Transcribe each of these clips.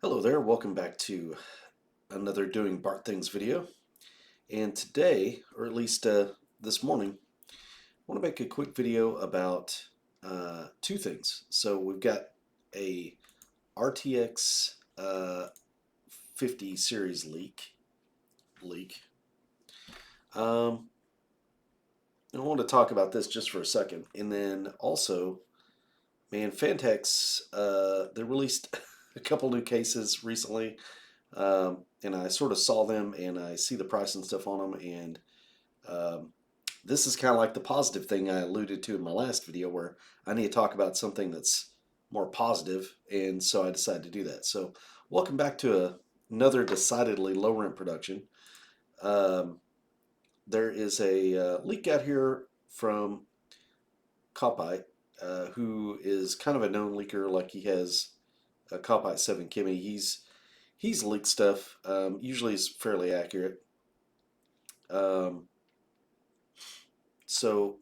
Hello there, welcome back to another Doing Bart Things video. And today, or at least this morning, I want to make a quick video about two things. So we've got a RTX 50 series leak. Um, and I want to talk about this just for a second. And then also, man, Phanteks, they released a couple new cases recently. And I sort of saw them and I see the price and stuff on them. And this is kind of like the positive thing I alluded to in my last video where I need to talk about something that's more positive. And so I decided to do that. So, welcome back to another decidedly low rent production. Um, there is a leak out here from Copite, who is kind of a known leaker. Like he has a Copite 7 Kimmy. He's leaked stuff. Usually is fairly accurate. Um, so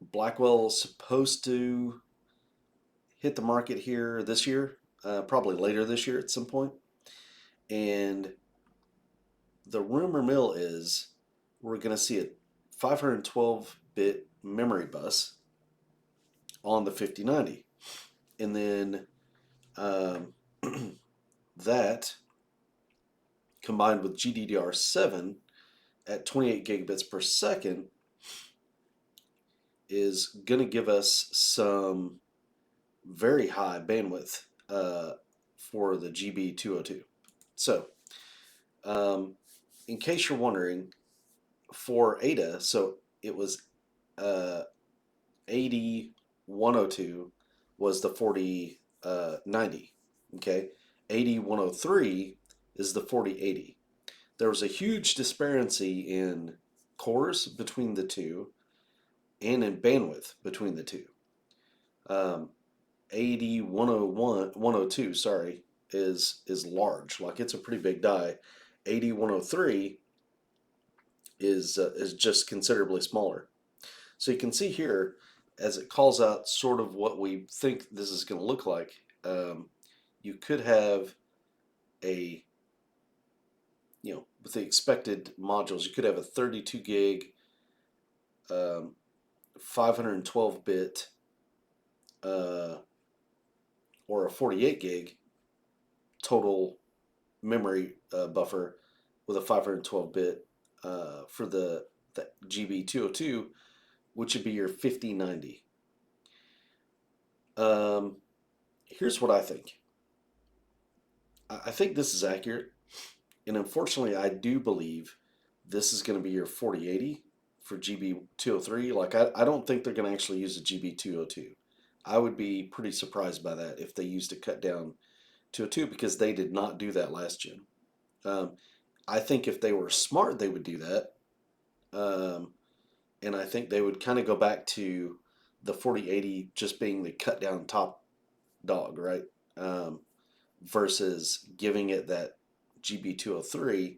Blackwell is supposed to hit the market here this year, probably later this year at some point. And the rumor mill is we're going to see a 512-bit memory bus on the 5090. And then that combined with GDDR7 at 28 gigabits per second is going to give us some very high bandwidth for the GB202. So, in case you're wondering, for Ada, so it was 8102 was the 4090. Okay, 8103 is the 4080. There was a huge disparity in cores between the two and in bandwidth between the two. 102, sorry, is large. Like it's a pretty big die. 103 is just considerably smaller. So you can see here, as it calls out sort of what we think this is going to look like. You could have a, with the expected modules, you could have a 32 gig, 512 bit, or a 48 gig total memory buffer with a 512 bit for the GB202, which would be your 5090. Here's what I think. I think this is accurate, and unfortunately, I do believe this is going to be your 4080 for GB203. Like, I don't think they're going to actually use a GB202. I would be pretty surprised by that if they used to cut down 202 because they did not do that last gen. I think if they were smart, they would do that. And I think they would kind of go back to the 4080 just being the cut down top dog, right? Versus giving it that GB203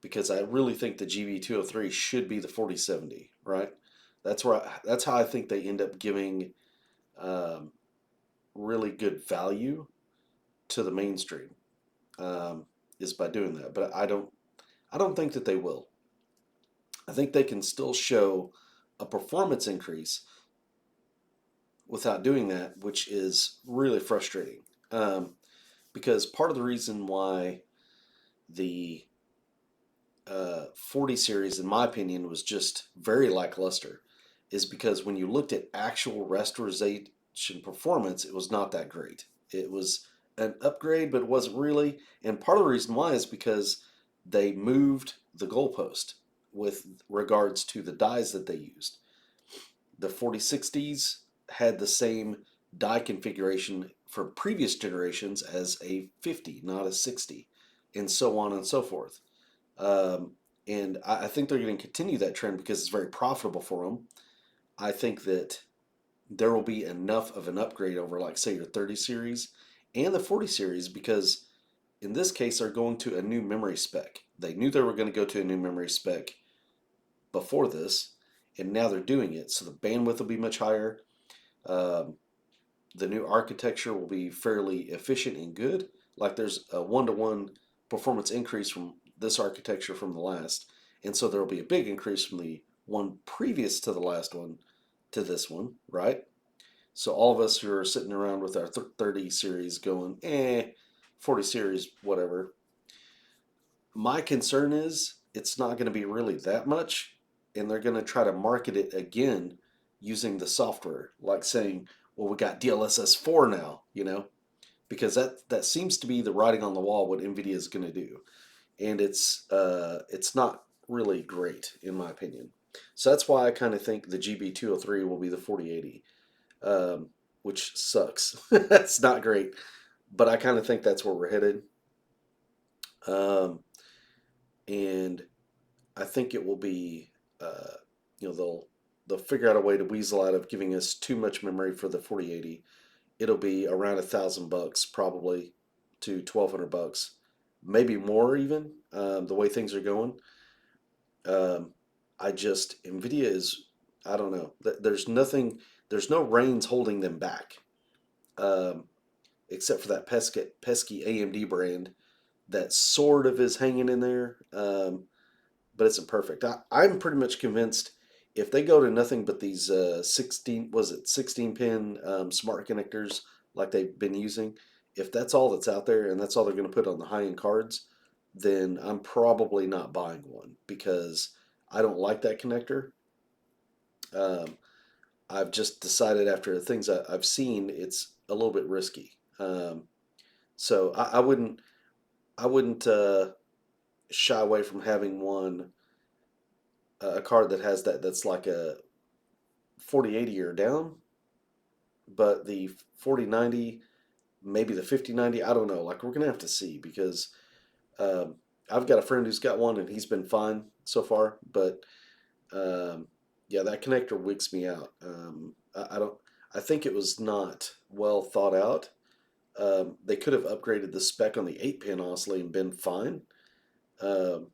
because I really think the GB203 should be the 4070, right? That's how I think they end up giving really good value to the mainstream, is by doing that. But I don't think that they will. I think they can still show a performance increase without doing that, which is really frustrating. Because part of the reason why the 40 series, in my opinion, was just very lackluster is because when you looked at actual restoration performance, it was not that great. It was an upgrade, but it wasn't really. And part of the reason why is because they moved the goalpost with regards to the dies that they used. The 4060s had the same die configuration for previous generations as a 50, not a 60, and so on and so forth. And I think they're going to continue that trend because it's very profitable for them. I think that there will be enough of an upgrade over, like, say, your 30 series and the 40 series because in this case, they're going to a new memory spec. They knew they were going to go to a new memory spec before this, and now they're doing it. So the bandwidth will be much higher. Um, the new architecture will be fairly efficient and good. Like there's a one-to-one performance increase from this architecture from the last, and so there will be a big increase from the one previous to the last one to this one, right? So all of us who are sitting around with our 30 series going, 40 series, whatever. My concern is it's not going to be really that much, and they're going to try to market it again using the software, like saying, "Well, we got DLSS 4 now," because that seems to be the writing on the wall what NVIDIA is going to do, and it's not really great in my opinion. So that's why I kind of think the GB203 will be the 4080, which sucks. That's not great, but I kind of think that's where we're headed. Um, and I think it will be, they'll figure out a way to weasel out of giving us too much memory for the 4080. It'll be around $1,000 probably to $1,200, maybe more even. The way things are going, um, Nvidia is, I don't know. There's nothing, there's no reins holding them back, um, except for that pesky AMD brand that sort of is hanging in there. But it's imperfect. I'm pretty much convinced if they go to nothing but these 16 pin smart connectors like they've been using, if that's all that's out there and that's all they're going to put on the high end cards, then I'm probably not buying one because I don't like that connector. Um, I've just decided after the things I've seen, it's a little bit risky. So I wouldn't shy away from having one a card that has that's like a 4080 or down, but the 4090, maybe the 5090, I don't know. Like we're gonna have to see because um, I've got a friend who's got one and he's been fine so far, but um, yeah, that connector wigs me out. I don't. I think it was not well thought out. They could have upgraded the spec on the 8 pin honestly and been fine. Um,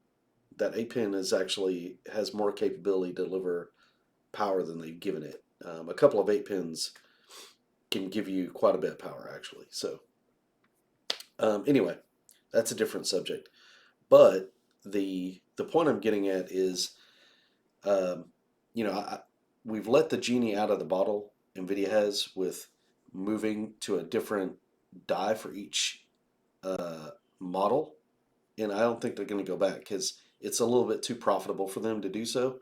that 8 pin is actually has more capability to deliver power than they've given it. A couple of 8 pins can give you quite a bit of power, actually. So, anyway, that's a different subject. But the point I'm getting at is, um, we've let the genie out of the bottle. Nvidia has with moving to a different die for each uh, model, and I don't think they're going to go back because it's a little bit too profitable for them to do so.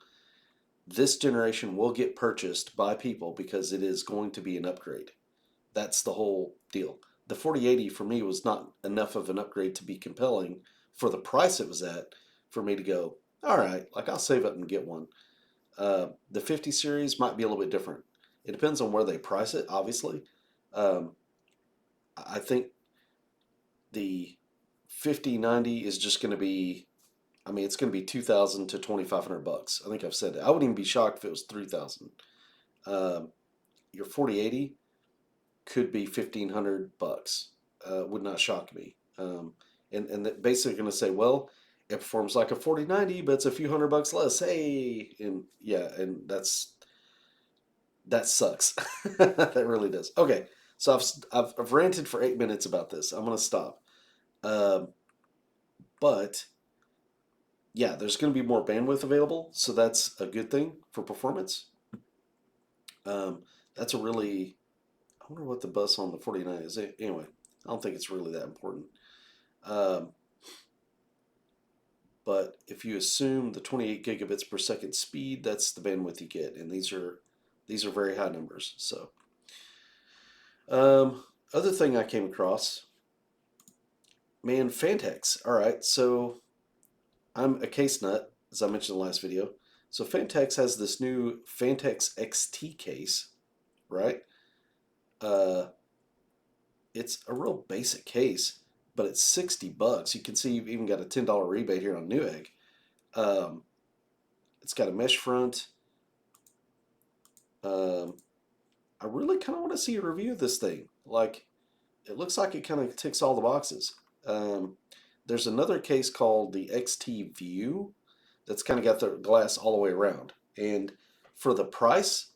This generation will get purchased by people because it is going to be an upgrade. That's the whole deal. The 4080 for me was not enough of an upgrade to be compelling for the price it was at for me to go, all right, like I'll save up and get one. The 50 series might be a little bit different. It depends on where they price it, obviously. Um, I think the 5090 is just going to be, I mean, it's going to be 2,000 to 2,500 bucks. I think I've said that. I wouldn't even be shocked if it was 3,000. Um, your 4080 could be 1,500 bucks. Would not shock me. And that basically going to say, well, it performs like a 4090, but it's a few hundred bucks less. Hey, and yeah, and that sucks. That really does. Okay, so I've ranted for 8 minutes about this. I'm gonna stop. Um, but yeah, there's going to be more bandwidth available, so that's a good thing for performance. Um, that's a really, I wonder what the bus on the 49 is. Anyway, I don't think it's really that important. Um, but if you assume the 28 gigabits per second speed, that's the bandwidth you get, and these are very high numbers. So, other thing I came across, man, Phanteks. All right, so I'm a case nut, as I mentioned in the last video. So Phanteks has this new Phanteks XT case, right? Uh, it's a real basic case, but it's 60 bucks. You can see you've even got a $10 rebate here on Newegg. Um, it's got a mesh front. Um, I really kind of want to see a review of this thing. Like, it looks like it kind of ticks all the boxes. Um, there's another case called the XT View that's kind of got the glass all the way around. And for the price,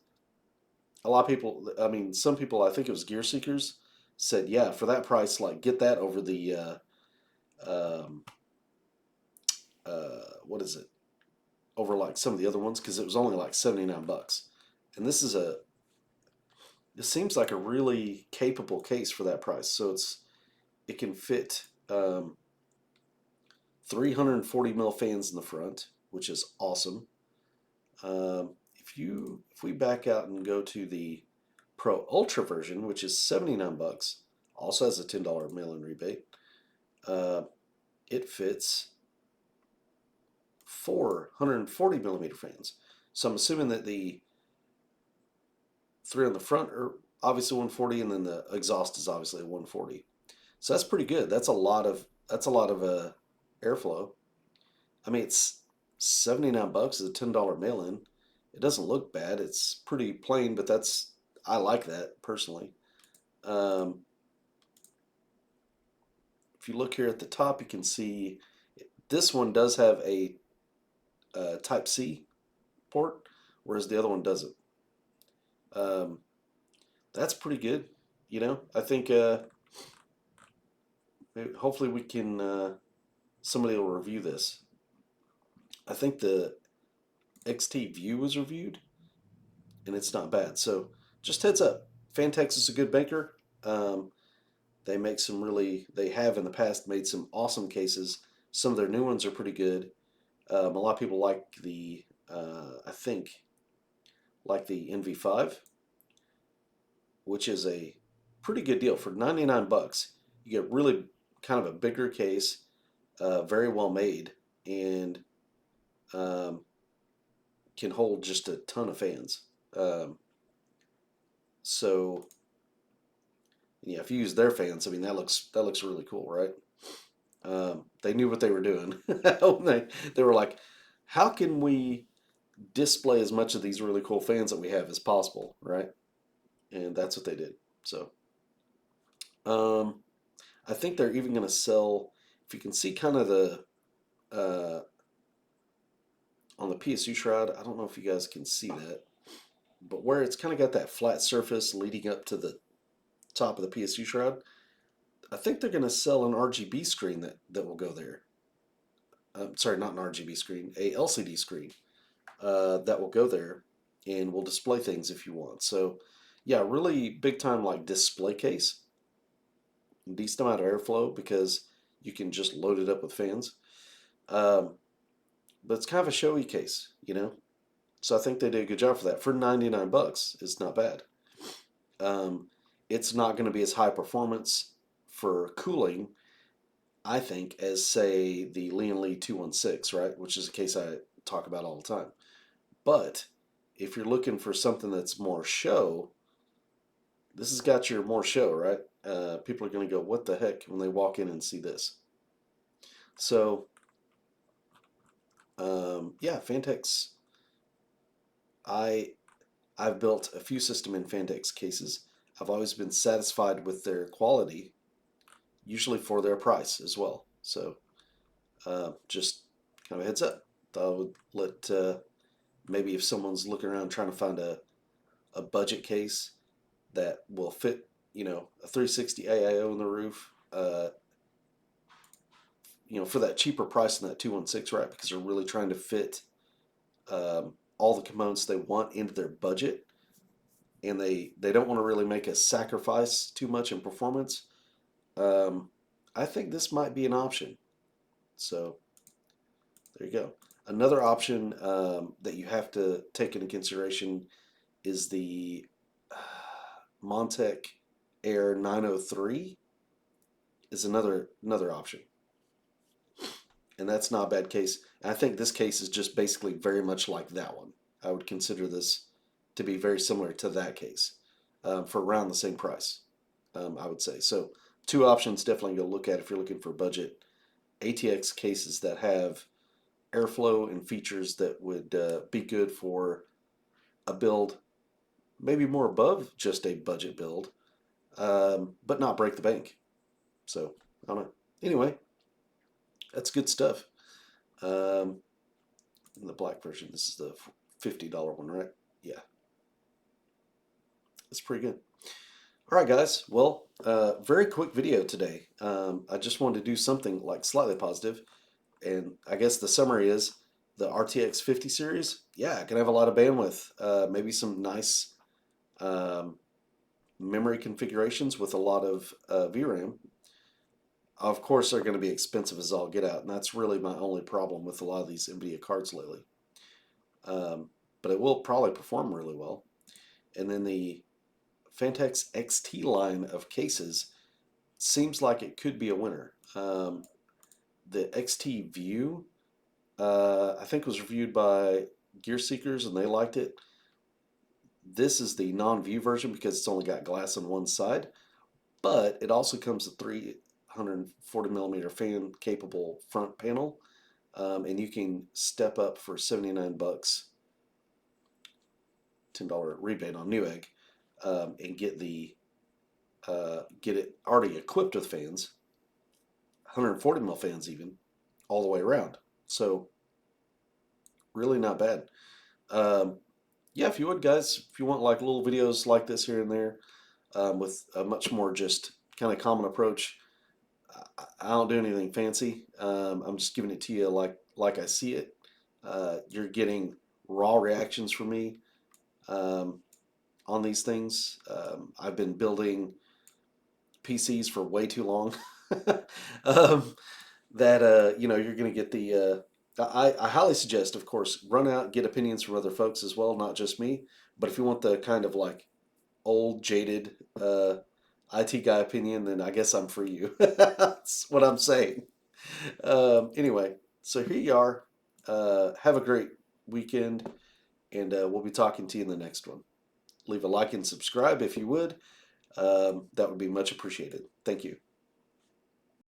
a lot of people, I mean, some people, I think it was Gear Seekers, said, yeah, for that price, like get that over the um, what is it? Over like some of the other ones because it was only like 79 bucks. And this seems like a really capable case for that price. So it can fit 340 mil fans in the front, which is awesome. If we back out and go to the Pro Ultra version, which is 79 bucks, also has a $10 mail-in rebate. Uh, it fits 440 millimeter fans. So I'm assuming that the three on the front are obviously 140, and then the exhaust is obviously a 140. So that's pretty good. That's a lot of airflow. I mean, it's 79 bucks is a $10 mail-in. It doesn't look bad. It's pretty plain, but I like that personally. Um, if you look here at the top, you can see this one does have a Type C port, whereas the other one doesn't. Um, that's pretty good. I think hopefully we can somebody will review this. I think the XT View was reviewed, and it's not bad. So just heads up, Phanteks is a good maker. Um, they have in the past made some awesome cases. Some of their new ones are pretty good. A lot of people like I think, like the NV5, which is a pretty good deal for 99 bucks. You get really kind of a bigger case, very well made, and um, can hold just a ton of fans. Um, so yeah, if you use their fans, I mean that looks really cool, right? They knew what they were doing. They were like, how can we display as much of these really cool fans that we have as possible, right? And that's what they did. So um, I think they're even going to sell. If you can see kind of the uh, on the PSU shroud, I don't know if you guys can see that, but where it's kind of got that flat surface leading up to the top of the PSU shroud, I think they're going to sell an RGB screen that will go there. Sorry, not an RGB screen, a LCD screen that will go there and will display things if you want. So, yeah, really big time like display case, decent amount of airflow because you can just load it up with fans. Um, but it's kind of a showy case. So I think they did a good job for that. For 99 bucks, it's not bad. Um, it's not going to be as high performance for cooling, I think, as say the Lian Li 216, right? Which is a case I talk about all the time. But if you're looking for something that's more show, this has got your more show, right? People are going to go, what the heck, when they walk in and see this. So, yeah, Phanteks. I I've built a few system in Phanteks cases. I've always been satisfied with their quality, usually for their price as well. So, just kind of a heads up. I would let maybe if someone's looking around trying to find a budget case that will fit, a 360 AIO in the roof, for that cheaper price than that 216, right? Because they're really trying to fit all the components they want into their budget, and they don't want to really make a sacrifice too much in performance. Um, I think this might be an option. So there you go. Another option that you have to take into consideration is the Montech Air 903 is another option, and that's not a bad case. And I think this case is just basically very much like that one. I would consider this to be very similar to that case for around the same price. I would say so. Two options definitely go look at if you're looking for budget ATX cases that have airflow and features that would be good for a build, maybe more above just a budget build, but not break the bank. So I don't know. Anyway, that's good stuff. Um, in the black version, this is the $50 one, right? Yeah. It's pretty good. All right, guys. Well, very quick video today. I just wanted to do something like slightly positive, and I guess the summary is the RTX 50 series. Yeah, it can have a lot of bandwidth. Maybe some nice um, memory configurations with a lot of VRAM. Of course, they're going to be expensive as all get out, and that's really my only problem with a lot of these NVIDIA cards lately. But it will probably perform really well. And then the Phanteks XT line of cases seems like it could be a winner. The XT View, I think, was reviewed by Gear Seekers, and they liked it. This is the non-view version because it's only got glass on one side, but it also comes with 340 millimeter fan capable front panel, and you can step up for 79 bucks, $10 rebate on Newegg, and get it already equipped with fans, 140 mil fans even, all the way around. So really not bad. Um, yeah, if you would, guys, if you want like little videos like this here and there, with a much more just kind of common approach, I don't do anything fancy. I'm just giving it to you like I see it. You're getting raw reactions from me um, on these things. I've been building PCs for way too long. um, that you're going to get the. I highly suggest, of course, run out, get opinions from other folks as well, not just me. But if you want the kind of like old, jaded IT guy opinion, then I guess I'm for you. That's what I'm saying. Anyway, so here you are. Have a great weekend, and we'll be talking to you in the next one. Leave a like and subscribe if you would. That would be much appreciated. Thank you.